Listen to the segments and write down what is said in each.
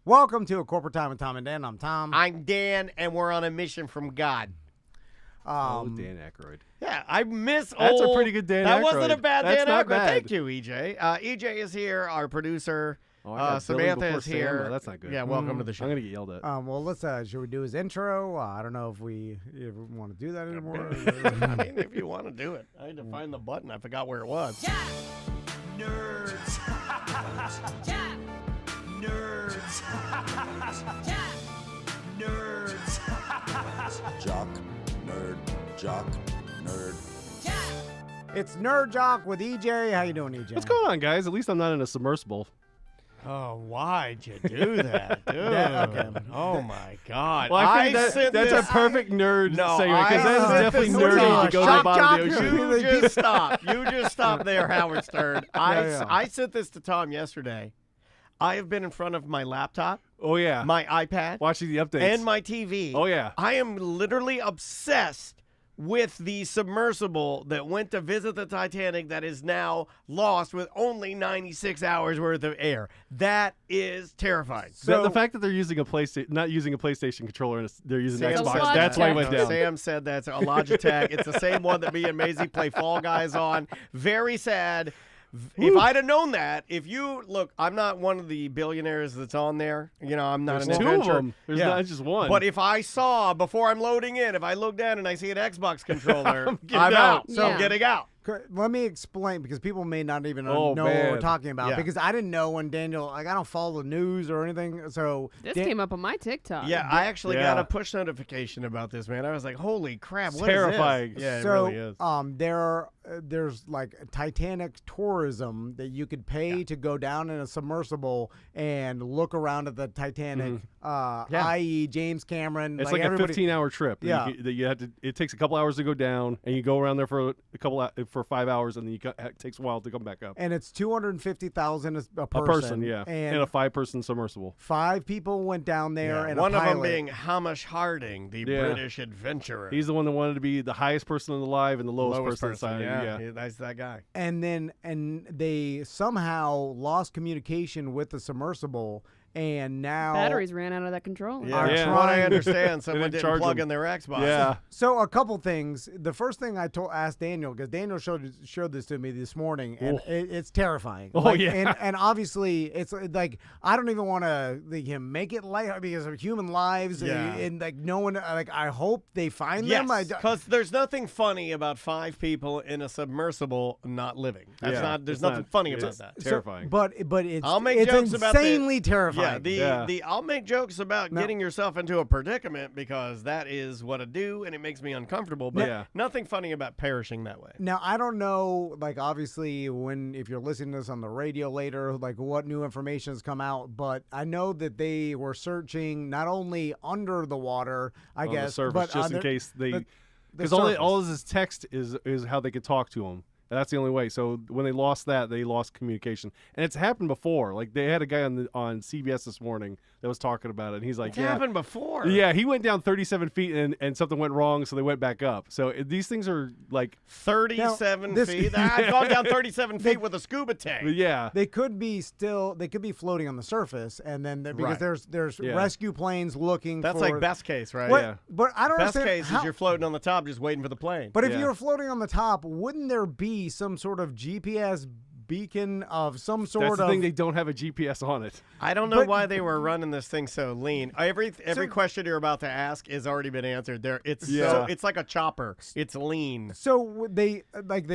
Welcome to A Corporate Time with Tom and Dan. I'm Tom. I'm Dan, and we're on a mission from God. Dan Aykroyd. Yeah, I miss That's old... a pretty good Dan That Aykroyd. wasn't a bad That's Dan not Aykroyd. bad. Thank you, EJ. EJ is here, our producer. Oh, I got Billy Samantha before is Sam. here. Oh, that's not good. Yeah, welcome to the show. I'm going to get yelled at. Well, let's, should we do his intro? I don't know if we want to do that anymore. I mean, if you want to do it. I had to find the button. I forgot where it was. Jock! Nerds! Jock! Nerds! Jock! Nerds! Jock, nerd, jock, nerd. Jock! It's Nerd Jock with EJ. How you doing, EJ? What's going on, guys? At least I'm not in a submersible. Oh, why'd you do that, dude? Okay. Oh, my God. Well, I think sent that's this- a perfect nerd No, segment, because I that is sent definitely this nerdy to go to the Shock bottom jock. of the ocean. You just stop. You just stop there, Howard Stern. Yeah. I sent this to Tom yesterday. I have been in front of my laptop, Oh, yeah. my iPad, Watching the updates. and my TV. Oh, yeah. I am literally obsessed with the submersible that went to visit the Titanic that is now lost with only 96 hours worth of air. That is terrifying. The fact that they're using a PlayStation, not using a PlayStation controller, and they're using an Sam Xbox, said that's that. why it went down. Sam said that's a Logitech. It's the same one that me and Maisie play Fall Guys on. Very sad. If I'd have known that, look, I'm not one of the billionaires that's on there. You know, I'm not There's an two of adventurer. them. There's not just one. But if I saw, before I'm loading in, if I look down and I see an Xbox controller, I'm getting out. out. So Yeah. I'm getting out. Let me explain, because people may not even know what man. we're talking about. Yeah. Because I didn't know when Daniel, like, I don't follow the news or anything. So This came up on my TikTok. Yeah, I actually Yeah. got a push notification about this, man. I was like, holy crap, It's what is terrifying. this? Yeah, it so, really is. there's like Titanic tourism that you could pay to go down in a submersible and look around at the Titanic, i.e. James Cameron. It's like a everybody- 15-hour trip. Yeah. That you have to. It takes a couple hours to go down, and you go around there for for 5 hours, and then it takes a while to come back up. And it's $250,000 a A person. person, yeah, And in a 5-person submersible. 5 people went down there, and One a of pilot. them being Hamish Harding, the Yeah. British adventurer. He's the one that wanted to be the highest person alive and the lowest, person inside. Yeah, that's that guy. And they somehow lost communication with the submersible, and now Batteries ran out of that controller. Yeah, Are from what I trying- understand, someone didn't didn't charge plug them. in their Xbox. Yeah. So a couple things. The first thing I asked Daniel, because Daniel showed this to me this morning, and it's terrifying. Oh, yeah. And obviously it's like I don't even want to make it light because of human lives. Yeah. And like no one, like I hope they find Yes, them. because there's nothing funny about 5 people in a submersible not living. That's Yeah, not. There's it's nothing not- funny about it's that. terrifying. But it's I'll make it's jokes about the- insanely terrifying. I'll make jokes about getting yourself into a predicament because that is what I do and it makes me uncomfortable. But Yeah. nothing funny about perishing that way. Now, I don't know, like, obviously, if you're listening to this on the radio later, like, what new information has come out, but I know that they were searching not only under the water, I On guess, the surface, but just in case they, the because surface. all this text is how they could talk to him. That's the only way. So when they lost that, they lost communication, and it's happened before. Like they had a guy on CBS this morning that was talking about it, and he's like, It's happened before. Yeah, he went down 37 feet and something went wrong, so they went back up. So these things are like, 37 Now, feet. I've gone down 37 feet with a scuba tank. yeah, They could be floating on the surface, and then because Right. there's Yeah. rescue planes looking That's for. like best case, right? What- Yeah. But I don't Best understand case how, is you're floating on the top just waiting for the plane. But if Yeah. you're floating on the top, wouldn't there be some sort of GPS beacon of some sort that's the of thing. They don't have a GPS on it. I don't know But- why they were running this thing so lean. Every So- question you're about to ask has already been answered. There, it's Yeah. it's like a chopper. It's lean. So they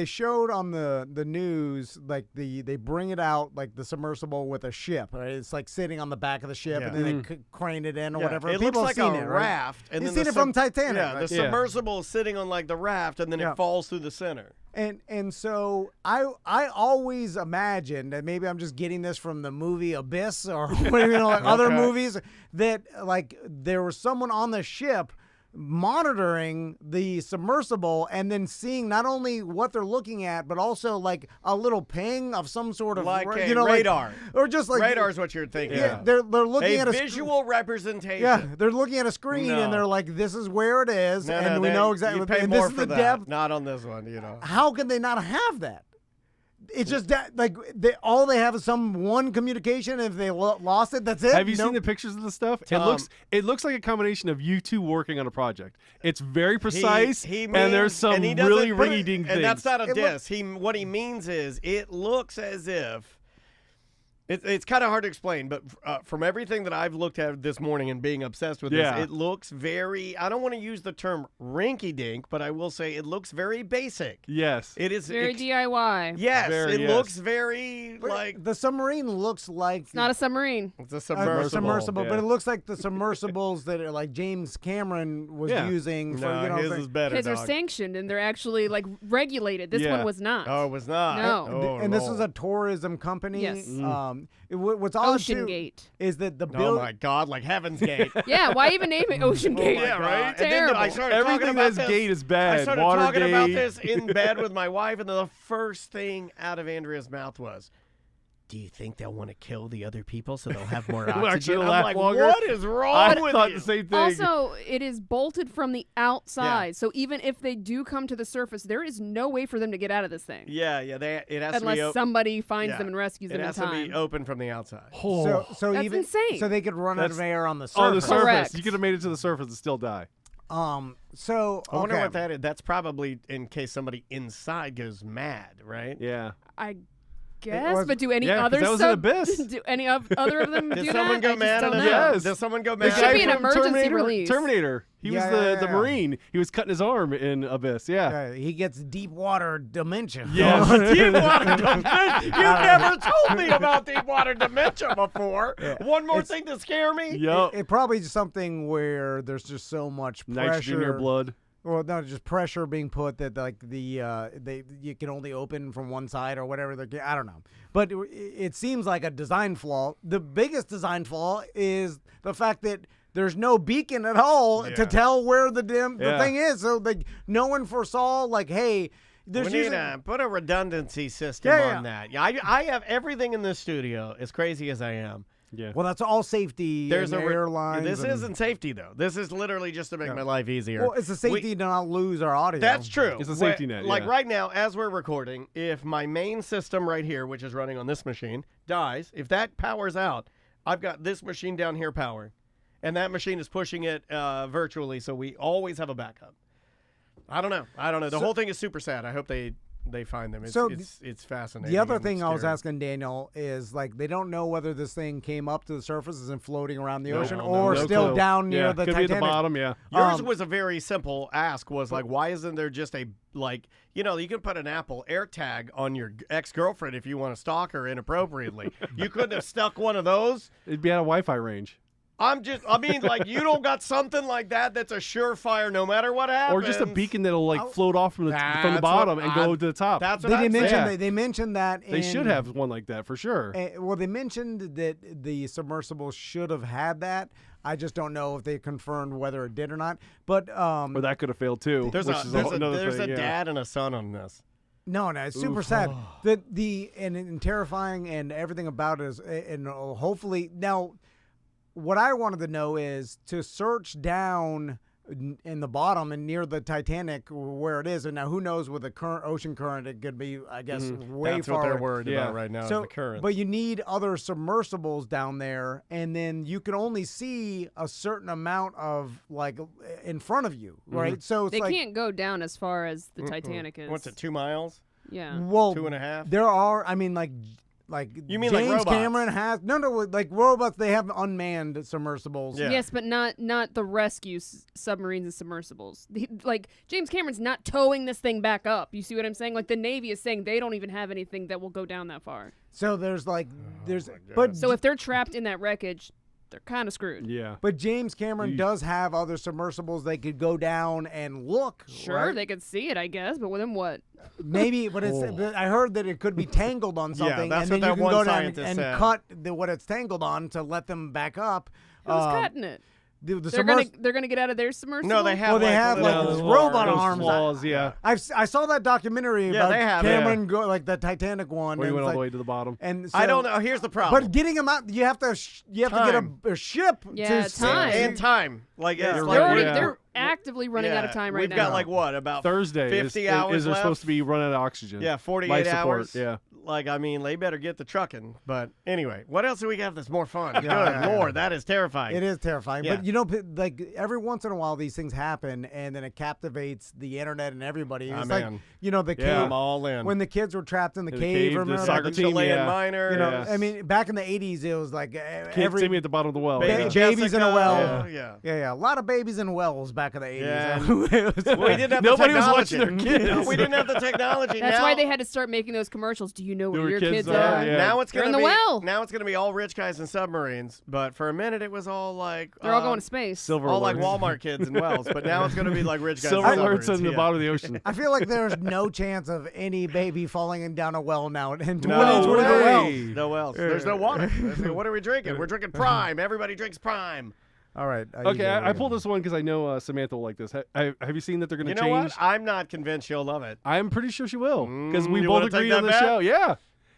showed on the news, like they bring it out like the submersible with a ship, right? It's like sitting on the back of the ship, Yeah. and then they crane it in or Yeah, whatever. It People looks have like seen a it, right? raft, and You've then seen it from Titanic. Yeah, right? the Yeah. submersible is sitting on like the raft, and then Yeah. it falls through the center. And so I always imagined, and maybe I'm just getting this from the movie Abyss or like other Okay. movies, that like there was someone on the ship monitoring the submersible and then seeing not only what they're looking at, but also like a little ping of some sort of Like a like- radar. or just like Radar is what you're thinking. Yeah, of. they're looking a at a visual representation. Yeah, they're looking at a screen No. and they're like, "This is where it is," and we know exactly. You pay and more this is for the that. depth. Not on this one, you know. How can they not have that? It's just that, like, all they have is some one communication. If they lost it, that's it. Have you seen the pictures of the stuff? It looks like a combination of you two working on a project. It's very precise, and there's some really ringy-ding things. And that's not a diss. What he means is it looks as if it's kind of hard to explain, but from everything that I've looked at this morning and being obsessed with this, it looks very, I don't want to use the term rinky-dink, but I will say it looks very basic. Yes. It is very DIY. Yes, it looks very like the submarine looks like it's not a submarine. It's a submersible. But it looks like the submersibles that are like James Cameron was using. For, no, his is better. His are sanctioned and they're actually like regulated. This one was not. Oh, it was not. No. And this is a tourism company. Yes. What's odd Ocean Gate is that the oh my God, like Heaven's Gate. Yeah, why even name it Ocean Gate? Yeah, right. Terrible. And then Everything that's gate is bad. I started Water talking about gate. this in bed with my wife, and the first thing out of Andrea's mouth was, "Do you think they'll want to kill the other people so they'll have more oxygen?" I'm like, longer. what is wrong I with thought you? the same thing. Also, it is bolted from the outside, so even if they do come to the surface, there is no way for them to get out of this thing. Yeah, it has unless to be somebody finds them and rescues them It in has time. to be open from the outside. So That's even insane. so they could run out of air on the surface. On the surface. Correct. You could have made it to the surface and still die. So I wonder okay. what that is. That's probably in case somebody inside goes mad, right? Yeah. I guess, was- but do any Yeah, 'cause other that was an abyss. do any other of them Did do someone that? go I mad just in don't a know. Yes. Did someone go The mad? should guy be an from emergency release. Terminator. He was Yeah, the Marine. He was cutting his arm in Abyss. Yeah. He gets deep water dementia. Yeah. Deepwater dementia. You've never told me about deepwater dementia before. One more thing to scare me. Yup. It probably is something where there's just so much pressure. Nitrogen in your blood. Well, no, just pressure being put that like you can only open from one side or whatever. I don't know, but it seems like a design flaw. The biggest design flaw is the fact that there's no beacon at all to tell where the thing is. So like no one foresaw like, hey, there's We need to put a redundancy system on that. Yeah, I have everything in this studio, as crazy as I am. Yeah. Well, that's all safety. There's and airlines. This isn't safety though. This is literally just to make my life easier. Well, it's a safety to not lose our audio. That's true. It's a safety net, Like yeah. right now, as we're recording, if my main system right here, which is running on this machine, dies, if that powers out, I've got this machine down here powering, and that machine is pushing it virtually, so we always have a backup. I don't know. The whole thing is super sad. I hope they find them. It's fascinating. The other and thing I was scary. asking Daniel is like they don't know whether this thing came up to the surface and floating around the ocean No, or no still clue. down near the could Titanic. be at the bottom. Yeah. Yours was a very simple ask. Was like, why isn't there just a you can put an Apple AirTag on your ex-girlfriend if you want to stalk her inappropriately. You couldn't have stuck one of those. It'd be out of Wi-Fi range. You don't got something like that that's a surefire no matter what happens. Or just a beacon that'll float off from the bottom and go to the top. That's what They mentioned that. They should have one like that for sure. Well, they mentioned that the submersible should have had that. I just don't know if they confirmed whether it did or not. But or that could have failed too. There's another a thing, yeah. dad and a son on this. No, it's super sad. And terrifying and everything about it is, and hopefully now. What I wanted to know is to search down in the bottom and near the Titanic where it is. And now who knows with the current ocean current, it could be, I guess, way That's far. what they're worried about right now is the current. But you need other submersibles down there, and then you can only see a certain amount of, like, in front of you, right? So it's They like, can't go down as far as the Titanic is. What's it, 2 miles? Yeah. well, 2.5? There are, You mean like James robots? Cameron has like robots. They have unmanned submersibles. Yeah. Yes, but not the rescue submarines and submersibles. Like James Cameron's not towing this thing back up. You see what I'm saying? Like the Navy is saying they don't even have anything that will go down that far. So there's So if they're trapped in that wreckage, they're kind of screwed. Yeah. But James Cameron does have other submersibles they could go down and look. Sure, right? they could see it, I guess, but then what? Maybe, but but I heard that it could be tangled on something, that's and then what you that can one go down scientist and said. cut what it's tangled on to let them back up. Who's cutting it? The They're gonna get out of their submersible. No, they have. Well, they have like those those robot those arms. claws, yeah. I saw that documentary Yeah, about they have, Cameron go like the Titanic one. Where he and went it's all the like- way to the bottom. And so, I don't know. Here's the problem. But getting them out, you have to get Time. a ship. Yeah, to time. and time. Like Yeah. it's You're like They're already Yeah. actively running out of time right We've now. got like what about Thursday 50 is hours they're left? supposed to be running out of oxygen. Yeah, 48 Life support, hours. yeah. Like, I mean, they better get the trucking. But anyway, what else do we have that's more fun? Good yeah, Lord, that is terrifying. It is terrifying. Yeah. But, like, every once in a while these things happen, and then it captivates the internet and everybody. It's I'm like, in. the Yeah. cave. I'm all in. When the kids were trapped in the In cave, the remember? soccer Like, team, Chilean yeah. minor. Yeah. I mean, back in the 80s, it was like Kids every see me at the bottom of the well. Baby yeah. babies in a Jessica. well. Yeah. A lot of babies in wells back in the 80s. Yeah. It was- Well, we didn't have Nobody the was technology. watching their kids. No, we didn't have the technology. That's now, why they had to start making those commercials. Do you know where Where your kids kids are, are? yeah. Now it's They're gonna in the be well. now it's gonna be all rich guys in submarines. But for a minute, it was all like They're all going to space. Silver all like alerts. Walmart kids in wells. But now it's gonna be like rich guys. Silver in alerts submarines. in the Yeah. bottom of the ocean. I feel like there's no chance of any baby falling down a well now in No 2020. way. No wells. There's no water. What are we drinking? We're drinking Prime. Everybody drinks Prime. All right. Okay, I pulled this one because I know Samantha will like this. Have you seen that they're going to You know change? what? I'm not convinced she'll love it. I'm pretty sure she will because we you both wanna take agree that on the bet? show. Yeah.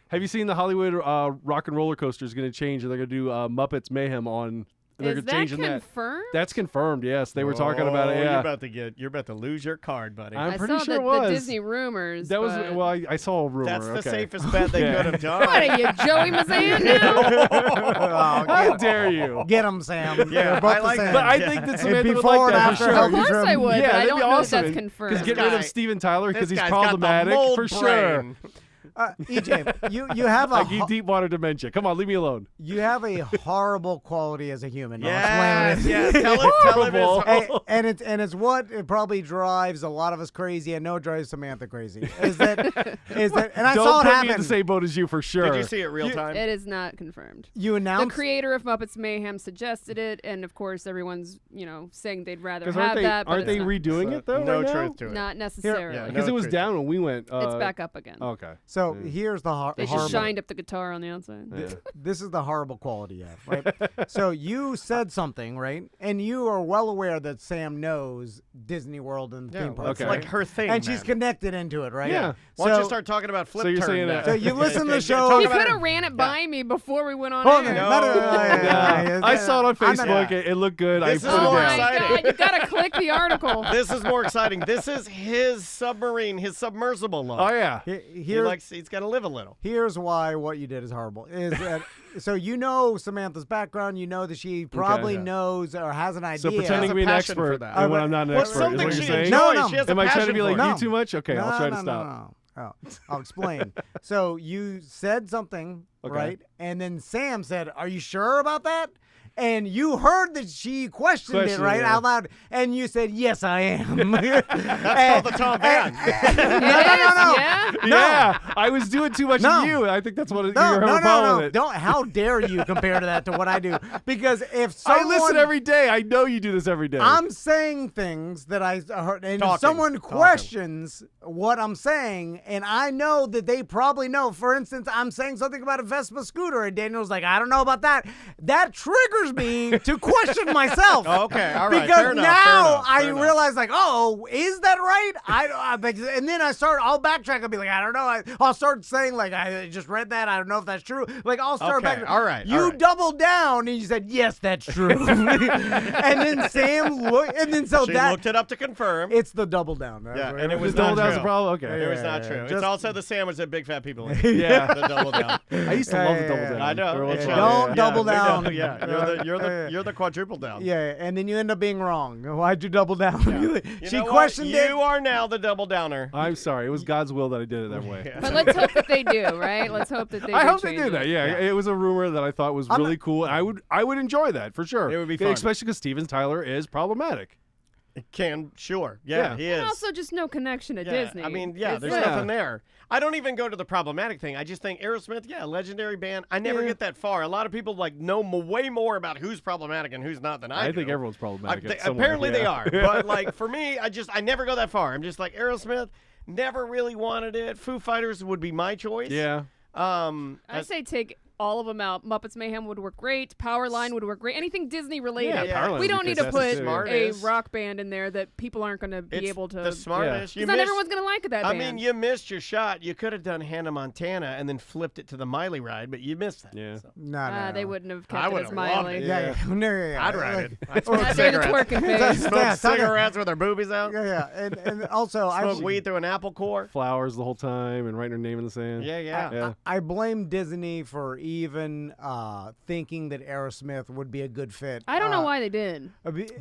Have you seen the Hollywood Rock and Roller Coaster is going to change and they're going to do Muppets Mayhem on? They're Is that changing confirmed? That's confirmed. Yes, they were talking about it. Oh, Yeah. You're about to lose your card, buddy. I'm I pretty saw sure it the was. Disney rumors. That was but- well. I saw a rumor. That's the okay. safest bet they Yeah. could have done. What are you, Joey Mazan now? How dare you? Get them, Sam. Yeah, They're both I the like same. that. But I think that Samantha would before like and that after for how sure. Of you course drove- I would, Yeah, but I that'd don't be know awesome. that that's confirmed. Because get This rid guy- of Steven Tyler because This he's guy's got the problematic mold for sure. brain. EJ, you have a Like deep water dementia. Come on, leave me alone. you have a horrible quality as a human. I'll Yes, explain it. yes. Tell him Horrible. his And it's what it probably drives a lot of us crazy. I know it drives Samantha crazy. Is that and I Don't saw it put me in happen. the same boat as you for sure. Did you see it real time? It is not confirmed. You The announced creator of Muppets Mayhem suggested it, and of course everyone's saying they'd rather have Because that. But aren't they it's redoing it though? no right now? truth to it. not necessarily. Yeah, Because no it was truth. down when we went. It's back up again. Okay. so here's the They horrible. just shined up the guitar on the outside. Yeah. This is the horrible quality you have, right? So you said something, right? And you are well aware that Sam knows Disney World and Yeah, theme well, parks. it's Okay. like her thing, and she's man. connected into it, right? Yeah. Why don't you So- start talking about flip So you're turn saying now? that- So you listen to the show. Talk He about could it. have ran it by me before we went on Oh, air. no. I saw it on I'm not- Facebook. It looked good. This I is put it Oh more down. my exciting. God! You gotta click the article. This is more exciting. This is his submarine, his submersible look. Oh yeah. He's got to live a little. Here's why what you did is horrible. Is that so you know Samantha's background, you know that she probably yeah. knows or has an idea. So pretending a to be an passion for expert that. and when I'm not an Well, expert is something what she you're saying. enjoys. No. She has a Am I trying to passion be for like it. you too much? Okay, I'll try to stop. No. Oh, I'll explain. So you said something, Okay. right? And then Sam said, "Are you sure about that?" And you heard that she questioned it, right, yeah. out loud, and you said, "Yes, I am." That's called the Tom Van. No. Yeah. Yeah, I was doing too much No. of you. I think that's what you're No, having no, a problem no, with no. it. Don't. How dare you compare to that to what I do? Because if I someone, listen every day. I know you do this every day. I'm saying things that I heard, and if Talking. someone questions what I'm saying, and I know that they probably know. For instance, I'm saying something about a Vespa scooter, and Daniel's like, "I don't know about that." That triggers me to question myself. Okay, all right. Because fair enough, now fair enough, I fair enough. realize, like, oh, is that right? And then I'll backtrack and be like, I don't know. I'll start saying, like, I just read that. I don't know if that's true. Like, I'll start Okay, back. all right, You all right. doubled down and you said, yes, that's true. And then Sam looked, and then so She that looked it up to confirm. it's the double down. That's Yeah, what and it was the double not down's true. a problem. Okay. It was Yeah, not yeah, true. yeah. It's Just- also the sandwich that big fat people eat. Yeah. The double down. I used to love the double yeah, down. I know. Every once It's in a a- while, Don't yeah. double we know, down. Yeah, you're the quadruple down. Yeah, and then you end up being wrong. Why'd you double down? You She know what? questioned it. You are now the double downer. I'm sorry. It was God's will that I did it that way. But let's hope that they do, right? Let's hope that they I do hope they change do it. that. Yeah, it was a rumor that I thought was I'm really cool. I would enjoy that for sure. It would be Yeah, fun. especially because Steven Tyler is problematic. Sure. Yeah. Yeah, he is. And also just no connection to Yeah, Disney. I mean, yeah, It's there's like- nothing there. I don't even go to the problematic thing. I just think Aerosmith, legendary band. I never Yeah. get that far. A lot of people know way more about who's problematic and who's not than I do. I think everyone's problematic. Apparently they are. are. But like for me, I never go that far. I'm just like Aerosmith, never really wanted it. Foo Fighters would be my choice. Yeah. I say take all of them out. Muppets Mayhem would work great. Powerline would work great. Anything Disney related. Yeah, Powerline We would don't be need to fantastic put too. a Smartest. rock band in there that people aren't going to be It's able to. the smartest. You Because not missed- everyone's going to like that I band. mean, you missed your shot. You could have done Hannah Montana and then flipped it to the Miley ride, but you missed that. Yeah. So. No. They wouldn't have I kept it would've as loved Miley. it. Yeah. Yeah. I'd ride it. I'd smoke Not doing the cigarettes. twerking Yeah, phase. Smoke talk- cigarettes with their boobies out. Yeah. And also, Smoke weed through an apple core. Flowers the whole time and writing her name in the sand. Yeah. Yeah. I blame Disney for even thinking that Aerosmith would be a good fit. I don't know why they did.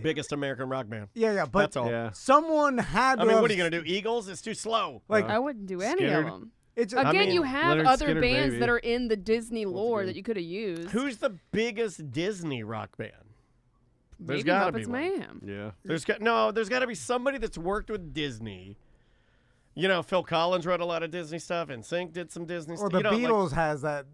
Biggest American rock band. Yeah, but That's all. Yeah. someone had to I mean, have- what are you gonna do? Eagles? It's too slow. Like, I wouldn't do any Skinner. of them. it's Again, I mean, you have Leonard other Skinner, bands maybe. that are in the Disney lore good. that you could have used. Who's the biggest Disney rock band? There's Maybe gotta Muppets be one. Mayhem. Yeah. There's got to be somebody that's worked with Disney. You know, Phil Collins wrote a lot of Disney stuff, and Sync did some Disney Or stuff. the You know, like- Beatles has that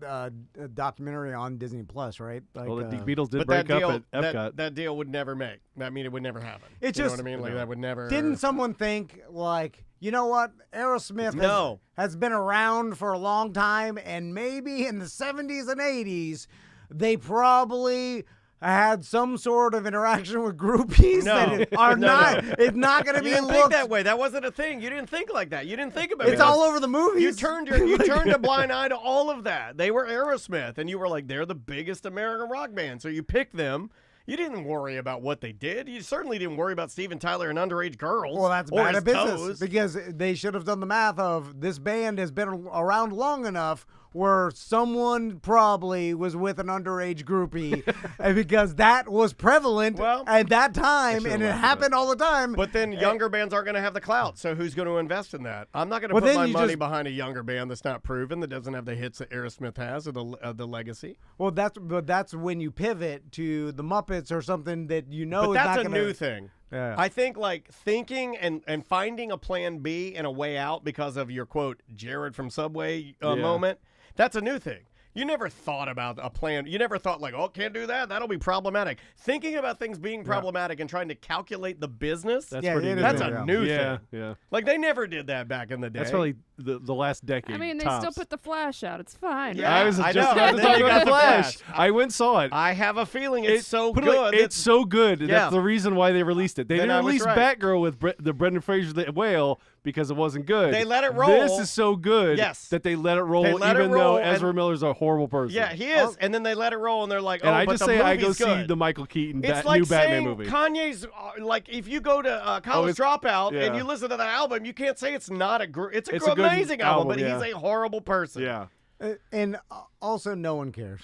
documentary on Disney Plus, right? Like, Well, the Beatles did but break that deal, up at Epcot. that deal would never make. I mean, it would never happen. It You know just- what I mean? Like that would never. Didn't someone think, like, you know what? Aerosmith No. has been around for a long time, and maybe in the 70s and 80s, they probably had some sort of interaction with groupies No. that are No, not, no. it's not going to You be didn't think looked. that way. That wasn't a thing. You didn't think like that. You didn't think about it. It's all over the movies. You turned a blind eye to all of that. They were Aerosmith, and you were like, they're the biggest American rock band. So you picked them. You didn't worry about what they did. You certainly didn't worry about Steven Tyler and underage girls. Well, that's or bad his at business toes. because they should have done the math of this band has been around long enough where someone probably was with an underage groupie and because that was prevalent Well, at that time should've and it laughed at happened all the time. But then younger bands aren't going to have the clout, so who's going to invest in that? I'm not going to Well, put then my you money just- behind a younger band that's not proven, that doesn't have the hits that Aerosmith has or the legacy. Well, that's when you pivot to the Muppets or something that you know But is that's not a gonna, new thing. Yeah. I think like thinking and finding a plan B and a way out because of your quote Jared from Subway moment. That's a new thing. You never thought about a plan. You never thought like, oh, can't do that. That'll be problematic. Thinking about things being problematic and trying to calculate the business. That's Yeah, pretty it new. is That's a new Yeah, thing. yeah. Like they never did that back in the day. That's probably the last decade. I mean, they tops. still put the Flash out. It's fine. Yeah. I was I just know. about to Then talk you about got the the Flash. Flash. I went and saw it. I have a feeling it's so put it like, good. it's so good. Yeah. That's the reason why they released it. They Then didn't I was release right. Batgirl with the Brendan Fraser the whale because it wasn't good. They let it roll. This is so good Yes. that they let it roll, They let it even roll, though Ezra and- Miller's a horrible person. yeah, he is. And then they let it roll, and they're like, oh, And I but just the say I go movie's see good. the Michael Keaton It's like new Batman saying movie. Kanye's like if you go to College it's- Dropout yeah. and you listen to that album, you can't say it's not it's a It's a good amazing album, but album, yeah. he's a horrible person. Yeah. And also, no one cares.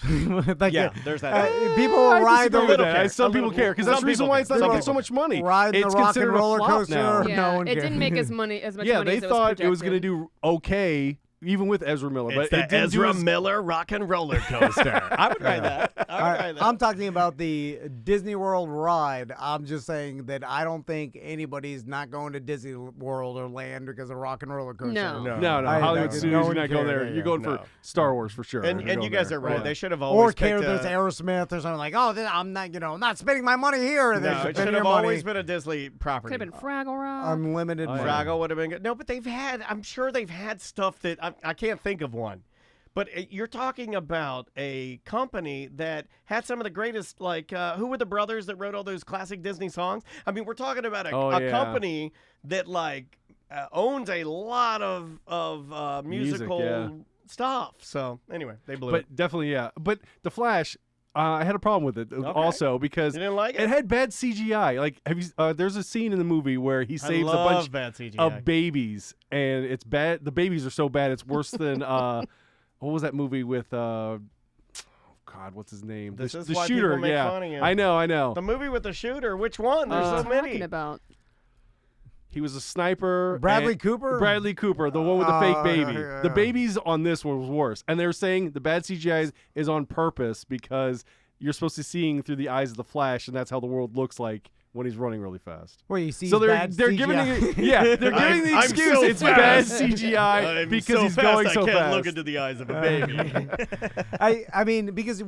Like, Yeah, there's that. People will I ride disagree the with little that. care. Some A people little- care because some that's the reason people why care. it's not Some making people so much money. Riding it's the rock and considered a roller flop coaster. now. Yeah, No one it cares. didn't make as much Yeah, money they as it thought it was going to do okay, even with Ezra Miller. It's but the it didn't do Ezra as- Miller rock and roller coaster. I would ride that. I would ride that. I'm talking about the Disney World ride. I'm just saying that I don't think anybody's not going to Disney World or Land because of Rock and Roller Coaster. No. No, Hollywood no Studios, one you're not going cared, there. yeah, You're going no. for Star Wars for sure. and You're you going guys there. are right. Yeah. They should have Or always care picked there's Aerosmith or something like, oh, I'm not, not spending my money here. And No, then it spend should your have money. always been a Disney property. Could have been Fraggle Rock. Unlimited money. Fraggle would have been good. No, but I'm sure they've had stuff that I can't think of one. But you're talking about a company that had some of the greatest, like, who were the brothers that wrote all those classic Disney songs? I mean, we're talking about a company that, like, owns a lot of musical yeah. stuff. So, anyway, they blew it. But definitely, yeah. But The Flash, I had a problem with it also because You didn't like it? it had bad CGI. Like, have you? There's a scene in the movie where he saves a love bunch bad CGI. of babies, and it's bad. The babies are so bad, it's worse than what was that movie with? God, what's his name? This is the why shooter. people make Yeah, fun of you. I know. The movie with the shooter. Which one? There's so many. Talking about He was a sniper. Bradley and- Cooper? Bradley Cooper, the one with the fake baby. yeah. The babies on this one was worse. And they were saying the bad CGI is on purpose because you're supposed to seeing through the eyes of the Flash, and that's how the world looks like when he's running really fast. Well, you see, So they're bad giving CGI. they're giving the I'm excuse so it's fast. bad CGI I'm because so he's fast, going I so can't fast. look into the eyes of a baby. I mean, because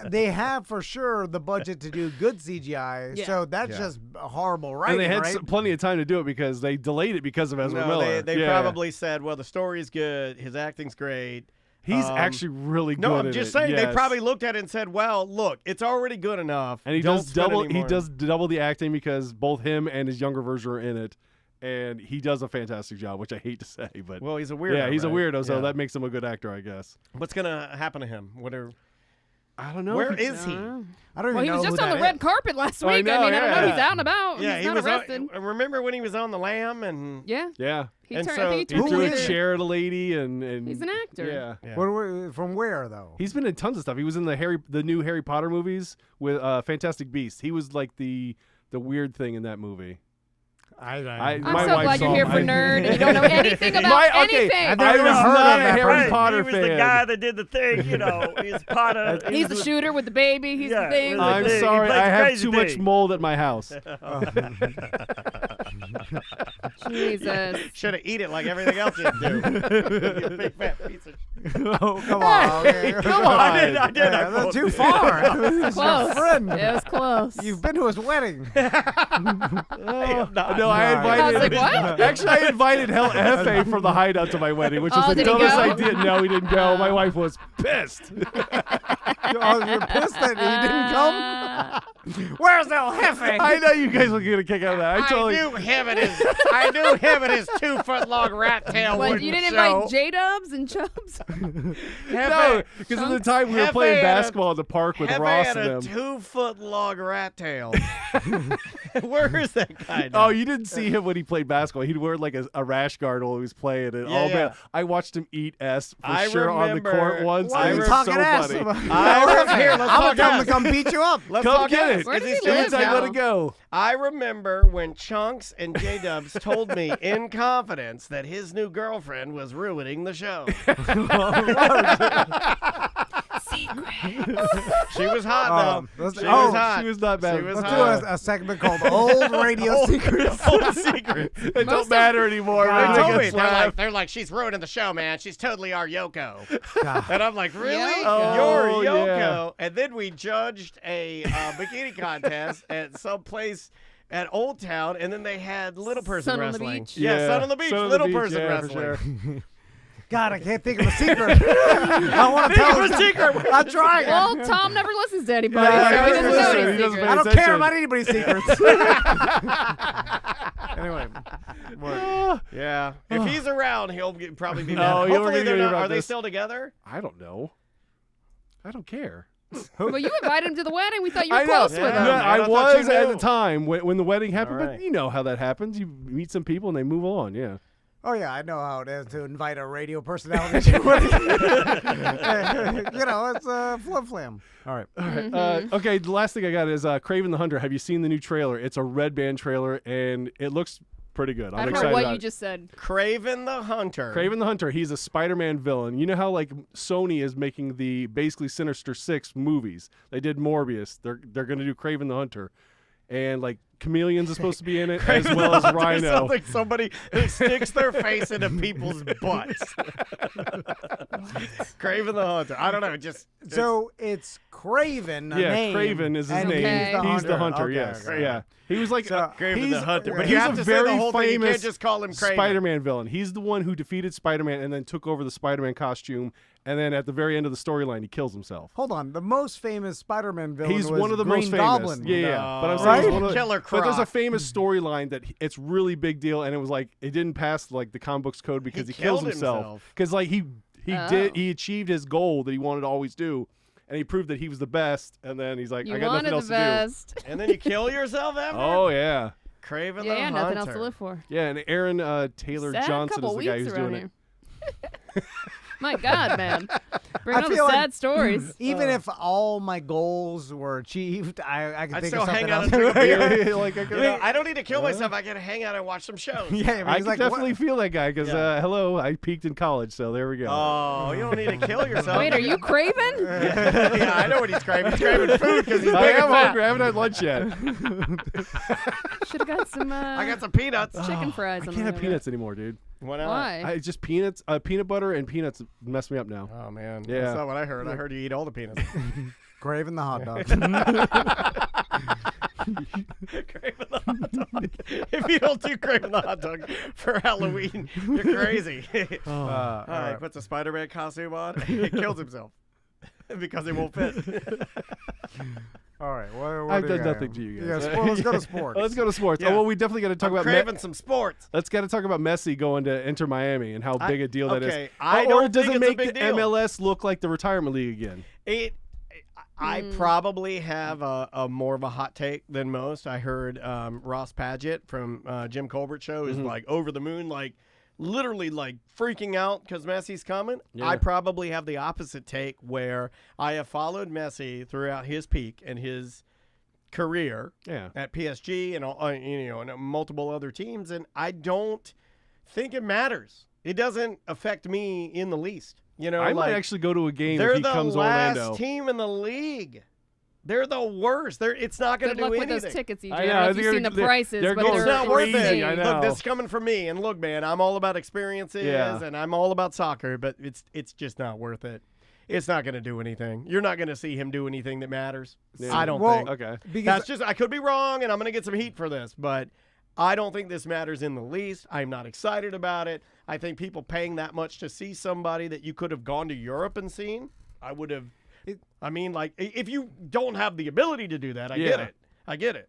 they have for sure the budget to do good CGI, Yeah. so that's just horrible writing, and they had right? plenty of time to do it because they delayed it because of Ezra No, Miller. they Yeah. probably said, well, the story's good, his acting's great. He's actually really good. No, I'm at just it. saying they Yes. probably looked at it and said, "Well, look, it's already good enough." And he Don't does spend double. any He more." does double the acting because both him and his younger version are in it, and he does a fantastic job. Which I hate to say, but Well, he's a weirdo. yeah, he's a right? weirdo, so Yeah. that makes him a good actor, I guess. What's gonna happen to him? I don't know. Where if he- is he? I don't Well, even he know was who just on that the red is. carpet last I week. know, I mean, I don't know. yeah. He's out and about. Yeah, he's he not was. arrested. Remember when he was on the Lamb and Yeah. Yeah, He And turned, so I think he he turned threw a 80. chair at a lady, and He's an actor. Yeah. Yeah. From where though? He's been in tons of stuff. He was in the new Harry Potter movies with Fantastic Beasts. He was like the weird thing in that movie. I'm My so wife glad you're saw here him. for nerd and you don't know anything about anything. I've I never was heard not of a that Harry person. Potter he was fan. the guy that did the thing, you know. He's part of. He's the shooter with the baby. He's Yeah, the thing. with the I'm thing. He sorry, plays I have crazy too much thing. mold at my house. Jesus. should have eat it like everything else you do. You big fat piece of Oh, come on. Okay. Come on. I did. Yeah, that's too far. He's your Close. friend. It was close. You've been to his wedding. No, I I invited. was like, what? Actually, I invited Hefe from the Hideout to my wedding, which was Oh, the did he dumbest go? idea. No, he didn't go. My wife was pissed. Oh, you're pissed that he didn't come? Where's El Jefe? I know you guys will get a kick out of that. I totally. I knew him and his 2-foot-long rat tail What, wouldn't you didn't show. invite J-Dubs and Chubbs? No, because at the time we were Hefe playing had a- basketball at the park with Hefe Ross had and a them. 2-foot-long rat tail. Where is that guy Oh, now? you didn't see him when he played basketball. He'd wear like a rash guard while he was playing it. Yeah, Oh yeah. man, I watched him eat S for I sure on the remember- court once. Why It are you was talking so ass funny. about Here, let's I'm gonna talk tell him ass. to come beat you up. Let's Come talk get ass. it. Where does he It's live Anytime, now? let it go. I remember when Chunks and J-Dubs told me in confidence that his new girlfriend was ruining the show. She was hot, though. let's- She oh, was hot. She was not bad. She was Let's hot. do a segment called Old Radio Secrets. Old secret. It Most don't of- matter anymore. They Everything told me gets they're laughed. like she's ruining the show, man. She's totally our Yoko. God. And I'm like, really? Yoko. You're Oh, Yoko? yeah. And then we judged a bikini contest at some place at Old Town, and then they had little person Sun on the wrestling. beach? Yeah, Sun on the Beach, Sun on the little beach, person yeah, for wrestling. sure. God, I can't think of a secret. I want to tell Think of a secret. I'm trying. Well, Tom never listens to anybody, Yeah, so he he doesn't doesn't know listen. any He doesn't secrets. I don't attention. care about anybody's secrets. Anyway, Yeah, if he's around, he'll probably be No, mad. you'll Hopefully, get they're to hear not. about Are they this. still together? I don't know. I don't care. Well, you invited him to the wedding. We thought you were I know. close Yeah. with him. Yeah, I I thought was you at knew. the time when the wedding happened, All but right. you know how that happens. You meet some people and they move on. Yeah. oh yeah, I know how it is to invite a radio personality to your wedding. You know, it's a flim flam. All right. All right. Okay, the last thing I got is Craven the Hunter. Have you seen the new trailer? It's a red band trailer, and it looks pretty good. I'm I don't excited know what about you it. just said. Craven the Hunter. Craven the Hunter. He's a Spider-Man villain. You know how like Sony is making the basically Sinister Six movies. They did Morbius. They're gonna do Craven the Hunter, and like Chameleons is supposed to be in it as well as Rhino. Sounds like somebody who sticks their face into people's butts. Craven the Hunter. I don't know. Just So it's Craven. A Yeah, name, Craven is his and name. Okay. He's the hunter. Okay, Yes. okay. Yeah. He was like So- Craven he's, the Hunter. But he's you have a to say very the whole thing. You can't famous just call him Craven. Spider-Man villain. He's the one who defeated Spider-Man and then took over the Spider-Man costume. And then at the very end of the storyline, he kills himself. Hold on. The most famous Spider-Man villain He's was one of the Green most famous. Goblin. Yeah. But I'm saying Right? he's one of the, Killer But there's a Croc. famous storyline that it's really big deal, and it was like it didn't pass like the comic books code because he kills killed himself. himself. Because like he Oh. achieved his goal that he wanted to always do, and he proved that he was the best. And then he's like, You I got wanted nothing else the to do. best. And then you kill yourself after? Oh yeah. Craven Yeah, the Hunter. nothing else to live for. Yeah, and Aaron Taylor Sad Johnson couple is the guy weeks who's around doing it. here. My God, man. Bring I on the feel like- sad stories. Even if all my goals were achieved, I can I'd think still of something hang out else. and drink a beer. Yeah, like I could, You know, I don't need to kill myself. I can hang out and watch some shows. Yeah, but I he's can like, definitely what? feel that guy because Yeah. hello, I peaked in college, so there we go. Oh, you don't need to kill yourself. Wait, are you Craven? Yeah, I know what he's craving. He's craving food because he's I big am and fat. hungry. I haven't had lunch yet. Should have got some I got some peanuts. chicken fries. I on can't have the peanuts anymore, dude. Why not? Why? I just peanuts, peanut butter and peanuts mess me up now. Oh, man. Yeah. That's not what I heard. I heard you eat all the peanuts. Craven the hot dog. Craven the hot dog. If you don't do Craven the hot dog for Halloween, you're crazy. All right, puts a Spider-Man costume on, he kills himself because it won't fit. All right. What I've do you done got? nothing to you Yeah, guys. let's go to sports. Let's go to sports. Yeah. Oh, well, we definitely got to talk I'm about craving some sports. Let's got to talk about Messi going to Inter Miami and how big a deal that is. Okay, I or don't does think it it's a make big the deal. MLS look like the retirement league again? I probably have a more of a hot take than most. I heard Ross Padgett from Jim Colbert's show is like over the moon, like literally like freaking out because Messi's coming. Yeah. I probably have the opposite take where I have followed Messi throughout his peak and his career at PSG and and multiple other teams, and I don't think it matters. It doesn't affect me in the least. I might actually go to a game they're if he the comes last Orlando. team in the league. They're the worst. It's not going Good to luck do with anything. those tickets, EJ. I I know, don't know if they're- you've seen the they're- prices, they're but going they're It's not worth crazy, it. I know. Look, this is coming from me. And look, man, I'm all about experiences and I'm all about soccer, but it's just not worth it. It's not going to do anything. You're not going to see him do anything that matters. Yeah. I don't Well, think. Okay. Because I could be wrong, and I'm going to get some heat for this, but I don't think this matters in the least. I'm not excited about it. I think people paying that much to see somebody that you could have gone to Europe and seen, I would have. I mean, like, if you don't have the ability to do that, I get it. I get it.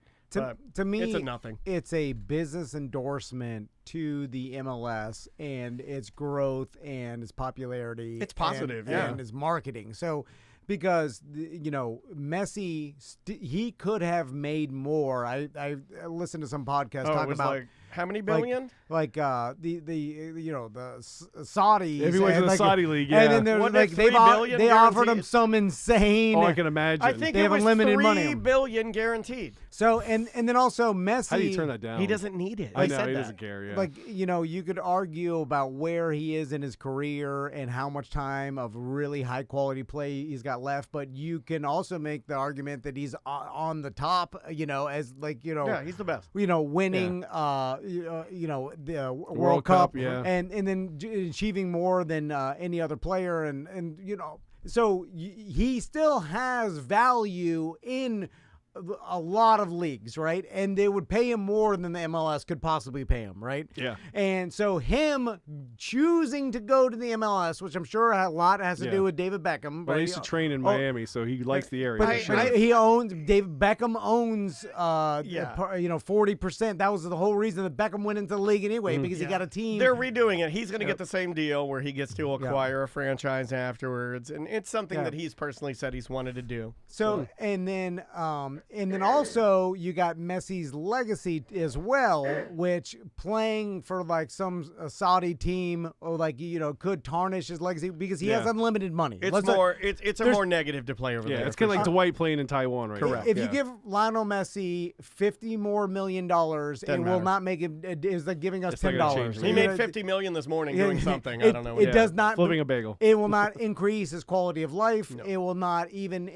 to me, it's a nothing. It's a business endorsement to the MLS and its growth and its popularity. It's positive, and its marketing. So, because Messi, he could have made more. I listened to some podcasts It talk was about like, how many billion? like the Saudis. If he went to and the like, Saudi league, and yeah. then there's Wasn't it like $3 billion they offered him guaranteed? some insane. Oh, I can imagine. I think They it have was unlimited money. $3 billion guaranteed. So and then also Messi. How do you turn that down? He doesn't need it. I He know, said he that. doesn't care, yeah. Like, you could argue about where he is in his career and how much time of really high quality play he's got left, but you can also make the argument that he's on the top, as like, Yeah, he's the best. winning the World Cup, Cup, yeah. and then achieving more than any other player, and so he still has value in a lot of leagues, right? And they would pay him more than the MLS could possibly pay him, right? Yeah. And so him choosing to go to the MLS, which I'm sure a lot has to do with David Beckham. But he used to train in Miami, so he likes the area. But, for sure. he owns David Beckham owns 40%. That was the whole reason that Beckham went into the league anyway, because he got a team. They're redoing it. He's going to get the same deal where he gets to acquire a franchise afterwards, and it's something that he's personally said he's wanted to do. So and then also you got Messi's legacy as well, which playing for like some Saudi team or could tarnish his legacy because he has unlimited money. It's more negative to play over there. It's kind of like Dwight playing in Taiwan right now. If you give Lionel Messi $50 million more, it will matter. not make it. It's like giving us It's not gonna change $10. it. He made $50 million this morning doing something. I don't know. It does not. Flipping a bagel. It will not increase his quality of life. It will not even.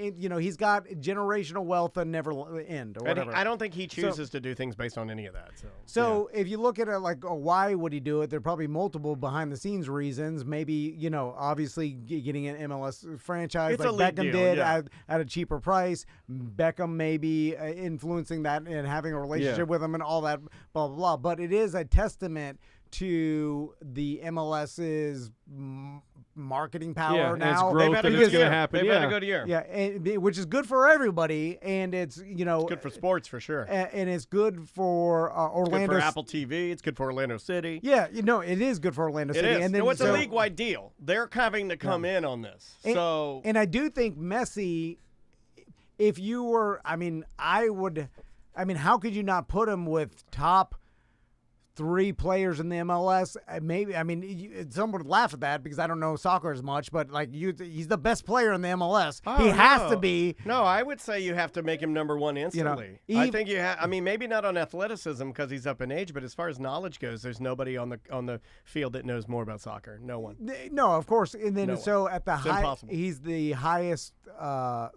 He's got generational wealth that never end or And whatever. I don't think he chooses to do things based on any of that. So if you look at it like, why would he do it? There are probably multiple behind the scenes reasons. Maybe, obviously getting an MLS franchise It's a like league Beckham deal, did yeah. at a cheaper price. Beckham maybe influencing that and having a relationship with him and all that, blah, blah, blah. But it is a testament to the MLS's marketing power and its now. growth that it's going to happen. They've had a good year. Yeah, which is good for everybody, and it's It's good for sports for sure. and it's good for Orlando. Good for Apple TV. It's good for Orlando City. Yeah, it is good for Orlando It City. is. And then It's a league-wide deal. They're having to come in on this. and I do think Messi, if you were, how could you not put him with top 3 players in the MLS? Maybe, someone would laugh at that because I don't know soccer as much, but he's the best player in the MLS. He has to be. No, I would say you have to make him number one instantly. I think you have. Maybe not on athleticism because he's up in age, but as far as knowledge goes, there's nobody on the field that knows more about soccer. No one. No, of course. And then No so at the high, impossible. he's the highest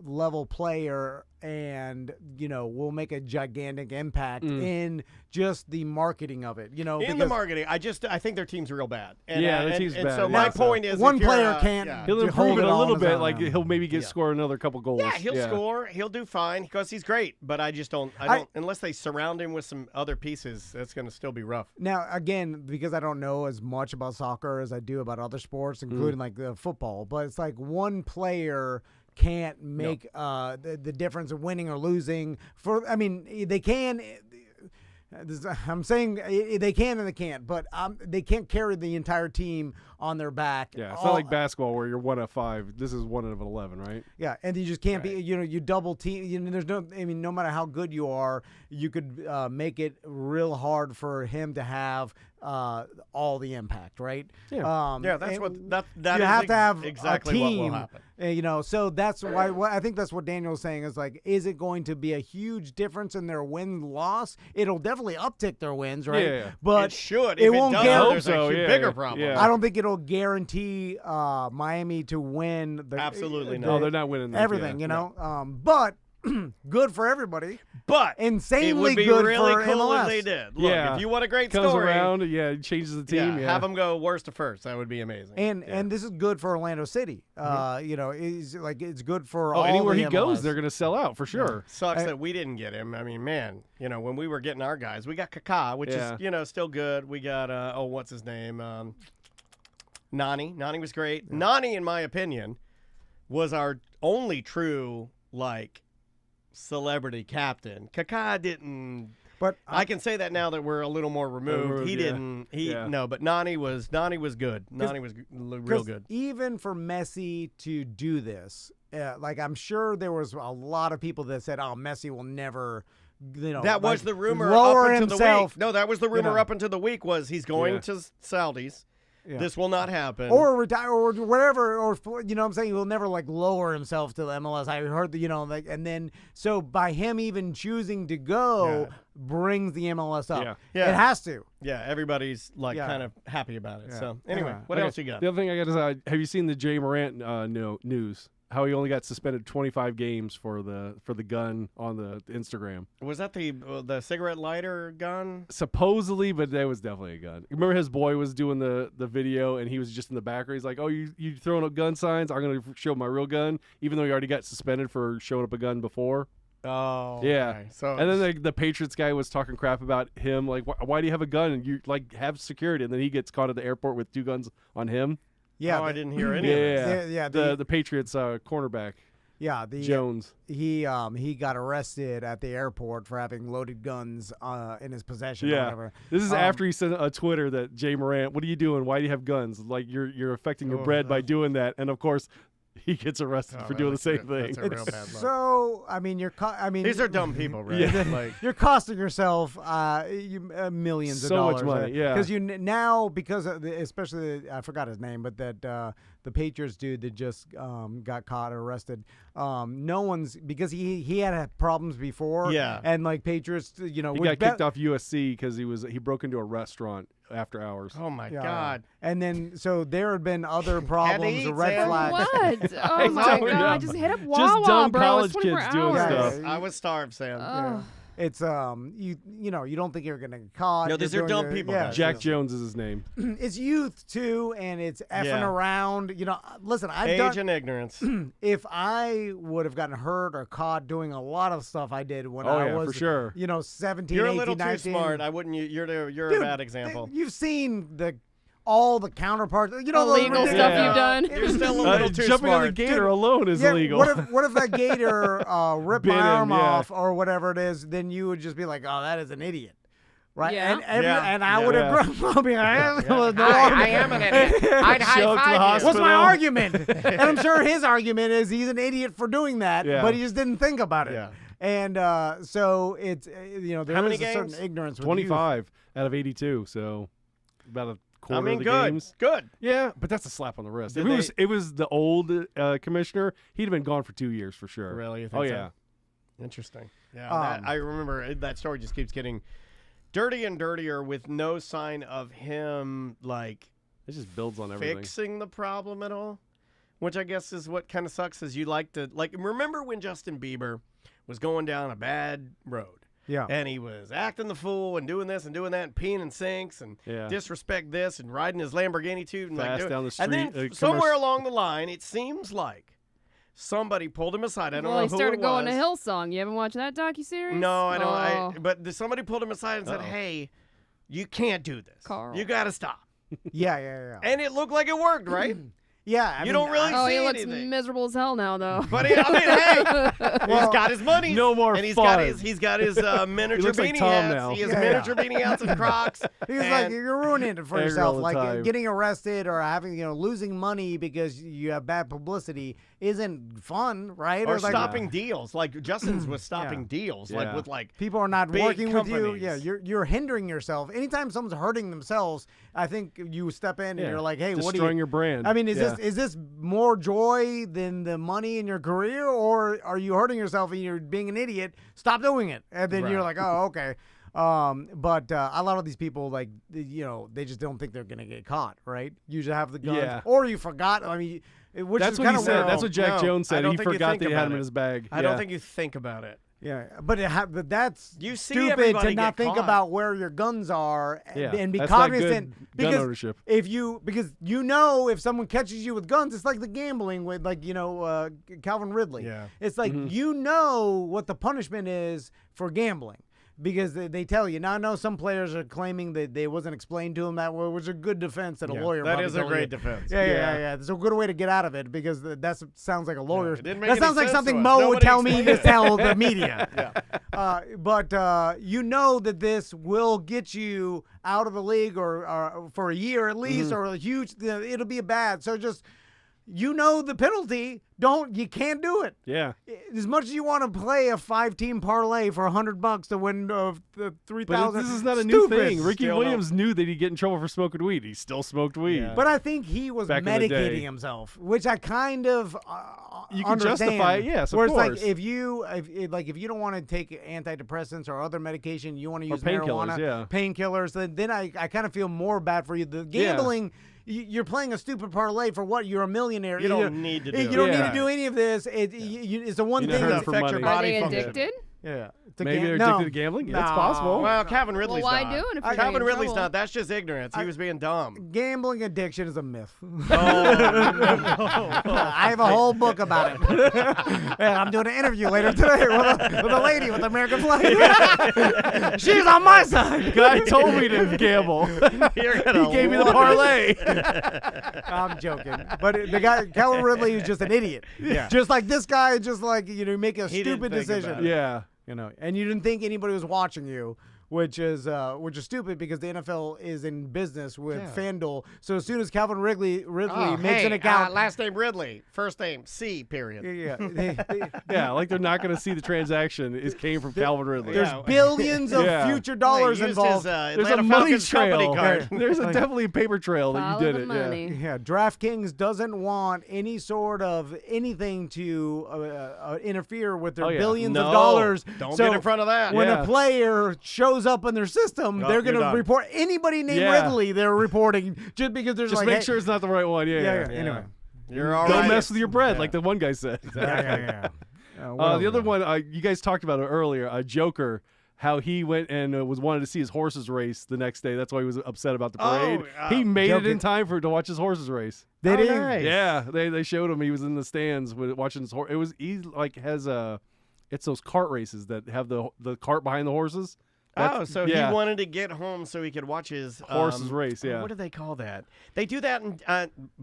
level player and will make a gigantic impact in just the marketing of it. In the because marketing, I think their team's real bad. And, Yeah, their and- team's and bad. So Yeah, my so- point is, one if you're, player can't He'll to improve hold it it a all little on his bit. own, Like yeah. he'll maybe score another couple goals. Yeah, he'll score. He'll do fine because he's great. But I just don't. I don't unless they surround him with some other pieces. That's going to still be rough. Now, again, because I don't know as much about soccer as I do about other sports, including like the football, but it's like one player can't make the difference of winning or losing. They can. I'm saying they can and they can't, but they can't carry the entire team on their back. Yeah, it's not like basketball where you're 1 of 5. This is 1 of 11, right? Yeah, and you just can't be. You double team. There's no. No matter how good you are, you could make it real hard for him to have all the impact, right? Yeah. That's and what that you is have to have exactly a what team, will happen. So that's why I think that's what Daniel's saying is like, is it going to be a huge difference in their win-loss? It'll definitely uptick their wins, right? Yeah. But It should. It If won't does, guarantee. there's so, a yeah, bigger yeah, problem. yeah. I don't think it'll guarantee Miami to win. Absolutely not. No, they're not winning that, everything. yeah. But good for everybody. But Insanely it would be good really for cool MLS. if they did. Look, Yeah. if you want a great Comes story, around, he changes the team. Yeah, have them go worst to first. That would be amazing. And this is good for Orlando City. It's good for all anywhere the he goes, MLS. they're going to sell out for sure. Sucks that we didn't get him. I mean, man, when we were getting our guys, we got Kaká, which is still good. We got what's his name? Nani. Nani was great. Yeah. Nani, in my opinion, was our only true celebrity captain. Kaká didn't. But I can say that now that we're a little more removed. He yeah. didn't. No, but Nani was good. Nani was real good. Even for Messi to do this, I'm sure there was a lot of people that said, "Oh, Messi will never." That was the rumor lower up until himself, the week. No, that was the rumor up until the week was he's going Yeah. to Saudis. Yeah. This will not happen. Or retire, or whatever, or what I'm saying, he'll never lower himself to the MLS. I heard that, and then so by him even choosing to go brings the MLS up. Yeah. It has to. Yeah, everybody's kind of happy about it. Yeah. So anyway, what Okay, else you got? The other thing I got is, have you seen the Jay Morant news? How he only got suspended 25 games for the gun on the Instagram. Was that the cigarette lighter gun? Supposedly, but that was definitely a gun. Remember his boy was doing the video and he was just in the background. He's like, "Oh, you throwing up gun signs? I'm gonna show my real gun," even though he already got suspended for showing up a gun before. Oh, yeah. Okay. So And then the Patriots guy was talking crap about him, like, why do you have a gun and you have security? And then he gets caught at the airport with 2 guns on him. Yeah, I didn't hear any of this. The Patriots cornerback. Yeah, Jones. He got arrested at the airport for having loaded guns in his possession. Or Yeah, whatever. this is after he sent a Twitter that Jay Morant, "What are you doing? Why do you have guns? Like you're affecting your bread by doing that." And of course, he gets arrested for doing the same thing. That's a real bad look. So These are dumb people, right? Yeah. You're costing yourself millions of So dollars. much money, yeah. Because now especially I forgot his name, but that the Patriots dude that just got caught arrested. No one's because he had problems before. Yeah. And Patriots, He got kicked off USC because he broke into a restaurant after hours. Oh my Yeah. God. And then so there had been other problems, eat, red Sam. flags. What? Oh my don't know. god! Just hit up Wawa, Just dumb bro. college It's 24 kids doing hours. stuff. I was starved, Sam. Oh. It's you don't think you're gonna get caught. No, You're these are doing dumb your- people, Yeah. guys. Jack Jones is his name. It's youth too, and it's effing Yeah. around. Listen, I've Age done. and ignorance. If I would have gotten hurt or caught doing a lot of stuff I did when Oh, I yeah, was, for sure. 17, You're a 18, little 19. too smart. I wouldn't. You're Dude, a bad example. You've seen all the counterparts. The Illegal ridiculous- stuff Yeah. you've done. You're still a little too Jumping on the smart. gator alone is Yeah, illegal. what if that gator ripped Bit my him, arm yeah. off or whatever it is? Then you would just be like, "Oh, that is an idiot." Right, Yeah. and I Yeah. would have grown. I am an idiot. I'd Show up to the What's hospital. my argument? And I'm sure his argument is he's an idiot for doing that, Yeah. but he just didn't think about it. Yeah. And so it's there How many is a certain games? ignorance. With 25 out of 82, so about a quarter of the good. games. Good. Yeah, but that's a slap on the wrist. Did If it was the old commissioner, he'd have been gone for 2 years for sure. Really? You think Oh so? yeah. Interesting. Yeah, I remember that story just keeps getting dirty and dirtier with no sign of him It just builds on everything. fixing the problem at all, which I guess is what kind of sucks. Is you like to remember when Justin Bieber was going down a bad road. Yeah. And he was acting the fool and doing this and doing that and peeing in sinks and disrespect this and riding his Lamborghini too. And Fast down the street. And then somewhere along the line, it seems like somebody pulled him aside. I don't know who it was. He started going to Hillsong. You haven't watched that docuseries? No, I don't. But somebody pulled him aside and said, hey, you can't do this. Carl. You got to stop. Yeah. And it looked like it worked, right? Yeah, I you mean, don't really Oh, see he looks anything. miserable as hell now, though. But hey, he's got his money. No more and he's fun. got his miniature looks like beanie Tom hats. now. He has Yeah. miniature beanie hats and Crocs. He's and like, you're ruining it for Angry yourself. all the Like time. getting arrested or having, losing money because you have bad publicity isn't fun, right? or like, stopping deals. Like Justin's was stopping Yeah. deals. Yeah. Like with like people are not big working with you. companies. Yeah, you're hindering yourself. Anytime someone's hurting themselves, I think you step in and you're like, hey, what do you? Destroying your brand. I mean, is this more joy than the money in your career, or are you hurting yourself and you're being an idiot? Stop doing it, and then you're like, oh, okay. But a lot of these people, like, they just don't think they're gonna get caught, right? You just have the guns, Yeah. or you forgot. I mean, which That's is what kind he of said. weird. That's what Jack No, Jones I said. don't He think you forgot think that he had about him in it. his bag. I don't think you think about it. Yeah, but that's You see stupid everybody to not get think caught. about where your guns are Yeah, and be that's not good cognizant gun because ownership. because if someone catches you with guns, it's like the gambling with Calvin Ridley. Yeah. It's like what the punishment is for gambling. Because they tell you. Now, I know some players are claiming that they wasn't explained to them that way, which is a good defense that a lawyer That probably is a told great you. defense. Yeah. It's a good way to get out of it because that sounds like a lawyer. it didn't make That any sounds like sense something to us. Mo would Nobody tell me explained to tell the media. But you know that this will get you out of the league or for a year at least, or a huge. It'll be bad. So just. The penalty. You can't do it. Yeah. As much as you want to play a 5-team parlay for $100 to win the But 3,000. this is not a new Stupid. thing. Ricky Still Williams knew that he'd get in trouble for smoking weed. He still smoked weed. Yeah. But I think he was Back in the day. medicating himself, which I kind of You can understand. justify it, yes, of Where it's course. like if you don't want to take antidepressants or other medication, you want to use painkillers, marijuana, painkillers, then I kind of feel more bad for you. The gambling. You're playing a stupid parlay for what? You're a millionaire. You don't need to do You it. don't need Yeah. to do any of this. It's the one You thing never that for affect money. your Are body they function. addicted? Yeah. Maybe they're addicted to gambling? Yeah, it's possible. Well, Calvin Ridley's Well, why not. do it if you're Calvin getting in Ridley's trouble? not. That's just ignorance. He was being dumb. Gambling addiction is a myth. Oh, I have a whole book about it. And I'm doing an interview later today with a lady with American flag. She's on my side. Guy told me to gamble. You're gonna He gave me the love parlay. I'm joking. But the guy, Calvin Ridley, is just an idiot. Yeah. Just like this guy, just like, make a He didn't stupid think decision. about it. Yeah. And you didn't think anybody was watching you. Which is stupid because the NFL is in business with FanDuel. So as soon as Calvin Ridley makes an account, last name Ridley, first name C. Period. Yeah, like they're not going to see the transaction. It came from Calvin Ridley. there's Yeah. billions of Yeah. future dollars He used involved. His, There's Atlanta a money Falcons company trail. card. There's definitely a paper trail that Follow you did the it. money. Yeah, DraftKings doesn't want any sort of anything to interfere with their billions of No. dollars. Don't So get in front of that. When Yeah. a player shows up in their system, they're going you're to done. report anybody named Yeah. Ridley. They're reporting just because there's Just like, make hey, sure it's not the right one. Yeah. Anyway, You're all Don't right. mess with your bread, like the one guy said. yeah. The other one, you guys talked about it earlier, Joker, how he went and wanted to see his horses race the next day. That's why he was upset about the parade. He made it in time to watch his horses race. They did. nice. Yeah, they showed him. He was in the stands watching his horse. It's those cart races that have the cart behind the horses. So he wanted to get home so he could watch his Horses race, yeah. What do they call that? They do that in,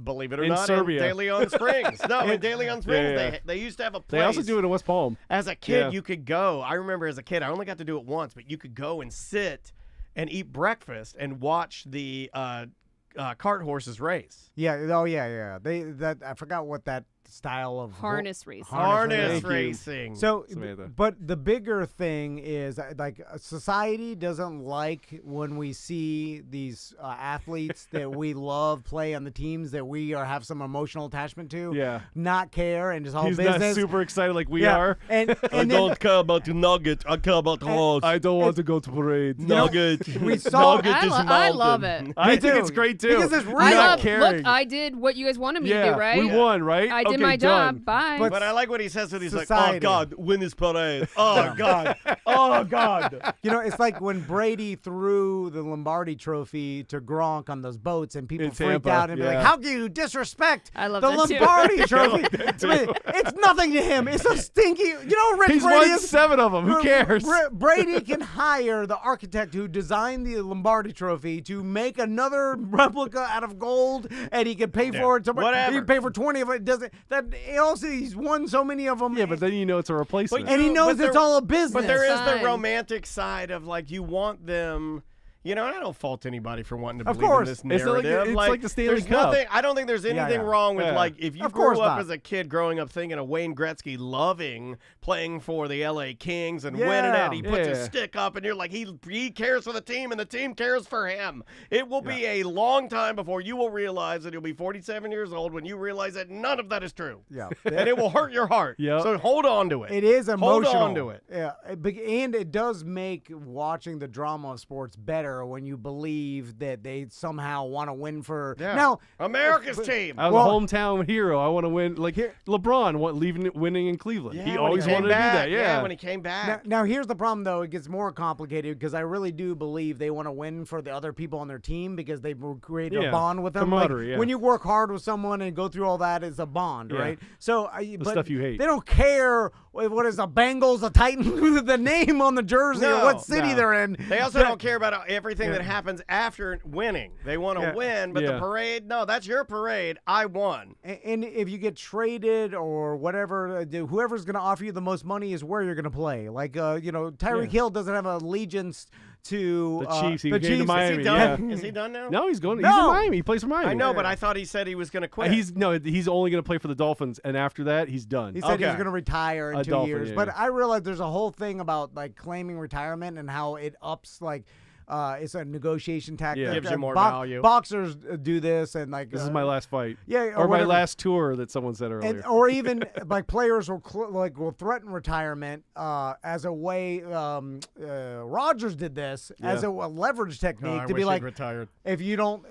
believe it or In not, Serbia. in De Leon Springs. No, in De Leon Springs, yeah. they used to have a place. They also do it in West Palm. As a kid, Yeah. you could go. I remember as a kid, I only got to do it once, but you could go and sit and eat breakfast and watch the cart horses race. Yeah. Oh, yeah. I forgot what that style of Harness racing. Harness Thank you. racing. So, Samantha. but the bigger thing is like society doesn't like when we see these athletes that we love play on the teams that we have some emotional attachment to. Yeah. Not care and just all He's business. not super excited like we Yeah. are. And then, care about the nugget. I care about the horse. I don't want to go to parade. Nugget. we saw. I love it. I think too. it's great too. Because it's We're real. not caring. Look, I did what you guys wanted me to yeah, do, right? we won, right? I did did my job. done. Bye. But But I like what he says when he's Society. like, "Oh God, win this parade! Oh God, oh God!" You know, it's like when Brady threw the Lombardi Trophy to Gronk on those boats, and people In freaked Tampa, out and be like, yeah. "How can you disrespect I love the that too. Lombardi Trophy? It's nothing to him. It's a stinky. You know, Rick He's Brady won is 7 of them. Who cares? Brady can hire the architect who designed the Lombardi Trophy to make another replica out of gold, and he can pay for it. Whatever. He can pay for 20 of it. Doesn't that? Also, he's won so many of them. Yeah, but then you know it's a replacement. and he knows But it's there- all a business. But there is the Fine. romantic side of like you want them. You know, and I don't fault anybody for wanting to Of believe course. in this It's like- narrative. it's like the Stanley there's Cup. nothing. I don't think there's anything yeah. wrong with Yeah. like if you Of grew course up not. as a kid growing up thinking of Wayne Gretzky loving playing for the LA Kings and winning Yeah. it. He puts his Yeah. stick up, and you're like he cares for the team, and the team cares for him. It will be a long time before you will realize that you'll be 47 years old when you realize that none of that is true. Yeah. And it will hurt your heart. Yep. So hold on to it. It is emotional. Hold on to it. Yeah, and it does make watching the drama of sports better when you believe that they somehow want to win for. Yeah. Now, America's team. I was Well- a hometown hero. I want to win. Like LeBron winning in Cleveland. He when always came wanted back. to do that. Yeah. when he came back. now here's the problem, though. It gets more complicated because I really do believe they want to win for the other people on their team because they've created a Yeah. bond with them. Camaraderie, yeah. When you work hard with someone and go through all that, it's a bond, Yeah. right? So, but stuff you hate. They don't care what is the Bengals, the Titans, the name on the jersey or No, what city no. they're in. They also But- don't care about everything that happens after winning. They want to Yeah. win, but the Yeah. parade, no, that's your parade. I won. And if you get traded or whatever, whoever's going to offer you the most money is where you're going to play. Like, Tyreek Hill doesn't have allegiance to The Chiefs. He the came to Chiefs. Miami. Is he done? Yeah. Is he done now? No, he's going. He's No. in Miami. He plays for Miami. I know, but I thought he said he was going to quit. He's only going to play for the Dolphins, and after that, he's done. He said he was Okay. going to retire in A 2 Dolphin, years. yeah, But yeah. I realize there's a whole thing about like claiming retirement and how it ups like. It's a negotiation tactic. Yeah. Gives you more value. Boxers do this, and like This is my last fight. yeah, Or my whatever. last tour that someone said earlier. And, or even like players will will threaten retirement as a way. Rogers did this as a leverage technique to be like, retired. if you don't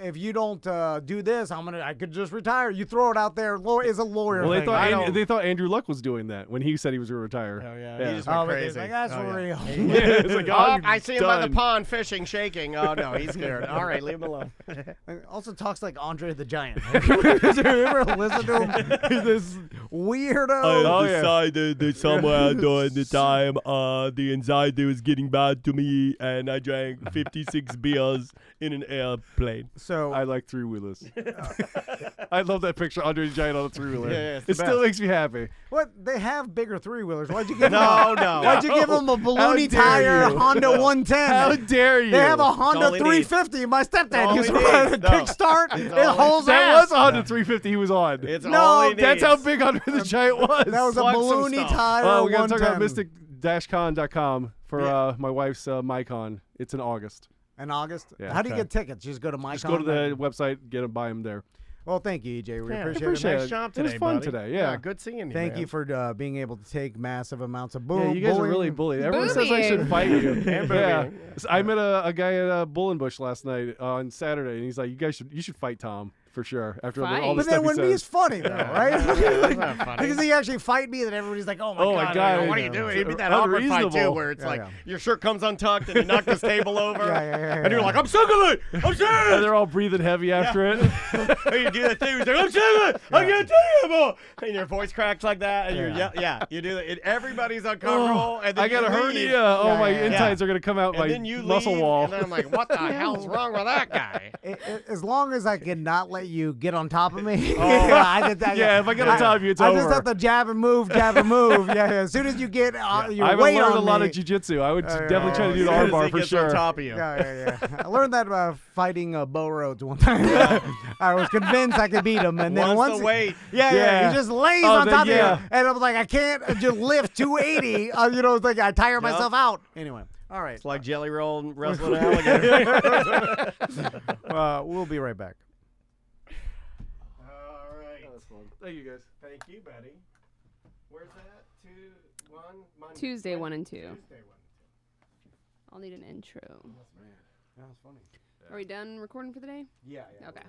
do this, I could just retire. You throw it out there. Is a lawyer. well, thing. they thought Andrew Luck was doing that when he said he was going to retire. Oh, yeah. Yeah. He just Oh, went but crazy. it's like, that's Oh, yeah. real. It's like, Oh, I'm I see him by the done. pond fishing, shaking. Oh, no, he's scared. All right, leave him alone. Also talks like Andre the Giant. Have you ever listen to him? He's this weirdo. Oh, yeah. decided that somewhere during the time the anxiety was getting bad to me, and I drank 56 beers in an airplane. So I like three-wheelers. I love that picture, Andre the Giant on a three-wheeler. Yeah, it's the it still makes me happy. what? They have bigger three-wheelers. Why'd you give No, them? no. Why'd you give them a baloney dare tire you. Honda 110? How dare you? They have a all Honda he needs. 350. My all stepdad he used to needs. run a No. kickstart. It's It all he- holds That ass. was a Honda 350 he was on. It's No, all he That's needs. how big Andre the Giant was. That was a Plug some baloney stuff. tire. Oh, we got to talk about 110. mystic-con.com for my wife's MyCon. It's in August. In August. Yeah. How do you Okay. get tickets? Just go to my. Just go to the website, buy them there. Well, thank you, EJ. We Yeah, appreciate it. Nice job It today, was fun buddy. today, yeah. Good seeing you. Thank man. you for being able to take massive amounts of Yeah, you guys are really bullied. Everyone says I should Bullying. fight you. And yeah. bullying. So I met a guy at Bullenbush last night on Saturday, and he's like, you should fight Tom for sure. After all Fight. the But stuff then he when says. he's funny though, right? That's not funny. Because he actually fight me, then everybody's like, "Oh my Oh my god, God, What are you doing? He'd be that awkward fight too, Unreasonable. where it's Yeah, like yeah. your shirt comes untucked and you knock this table over, Yeah, and you're like, "I'm sick of it. I'm And sick." they're all breathing heavy after it. And you do that thing. He's like, "I'm sick of it. I can't tell you about." And your voice cracks like that, and you do that. And everybody's uncomfortable. And then I got a you leave. hernia. Oh, my yeah, yeah. insides are gonna come out And my then you muscle leave, wall. and then I'm like, "What the hell's wrong with that guy?" As long as I can not let you get on top of me. Yeah, if I get on top of you, it's I over. just have to jab and move, jab and move. Yeah. As soon as you get your I've weight learned on a lot me, of jiu-jitsu. I would yeah, definitely try to do the As soon as armbar he for gets sure. on top of you. Yeah. I learned that fighting Bo Rhodes one time. I was convinced I could beat him, and then Once once the weight. Yeah, he just lays Oh, on then, top yeah. of you, and I was like, I can't just lift 280. It's like I tire myself out. Anyway, all right. It's like Jelly Roll and wrestling an alligator. We'll be right back. All right. Thank you, guys. Thank you, buddy. Where's that? 2, 1, Monday. Tuesday 1 and 2. Tuesday 1. I'll need an intro. That was funny. Are we done recording for the day? Yeah. Okay.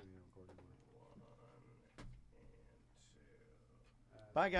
Bye, guys.